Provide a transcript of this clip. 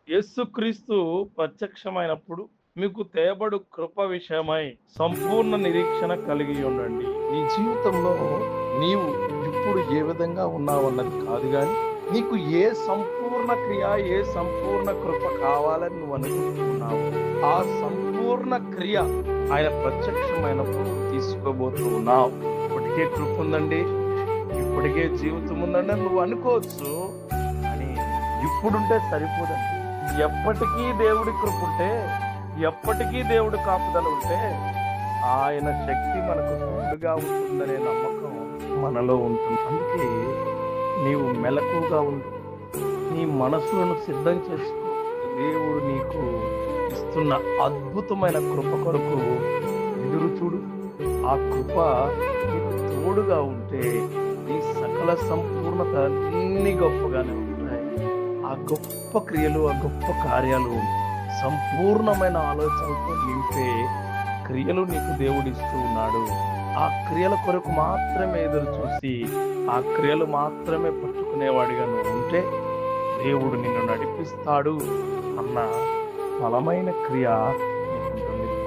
యేసుక్రీస్తు ప్రత్యక్షమైనప్పుడు మీకు తేబడు కృప విషయమై సంపూర్ణ నిరీక్షణ కలిగి ఉండండి. నీ జీవితంలో నీవు ఇప్పుడు ఏ విధంగా ఉన్నావన్నది కాదు గాని, నీకు ఏ సంపూర్ణ క్రియ, ఏ సంపూర్ణ కృప కావాలని నువ్వు అనుకుంటున్నావు, ఆ సంపూర్ణ క్రియ ఆయన ప్రత్యక్షమైనప్పుడు తీసుకోబోతూ ఉన్నావు. ఇప్పటికే కృప ఉందండి, ఇప్పటికే జీవితం ఉందండి అని నువ్వు అనుకోవచ్చు. అని ఇప్పుడుంటే సరిపోదండి. ఎప్పటికీ దేవుడి కృప ఉంటే, ఎప్పటికీ దేవుడి కాపుదల ఉంటే ఆయన శక్తి మనకు తోడుగా ఉంటుందనే నమ్మకం మనలో ఉంటుంది. అందుకే నీవు మెలకువగా ఉండు, నీ మనసులను సిద్ధం చేసుకో. దేవుడు నీకు ఇస్తున్న అద్భుతమైన కృప కొరకు ఎదురు చూడు. ఆ కృప నీకు తోడుగా ఉంటే నీ సకల సంపూర్ణత అన్ని గొప్పగానే ఉంటాయి. ఆ గొప్ప క్రియలు, ఆ గొప్ప కార్యాలు, సంపూర్ణమైన ఆలోచనలతో నింపే క్రియలు నీకు దేవుడు ఇస్తూ ఉన్నాడు. ఆ క్రియల కొరకు మాత్రమే ఎదురు చూసి, ఆ క్రియలు మాత్రమే పట్టుకునేవాడిగా నువ్వు ఉంటే దేవుడు నిన్ను నడిపిస్తాడు అన్న బలమైన క్రియ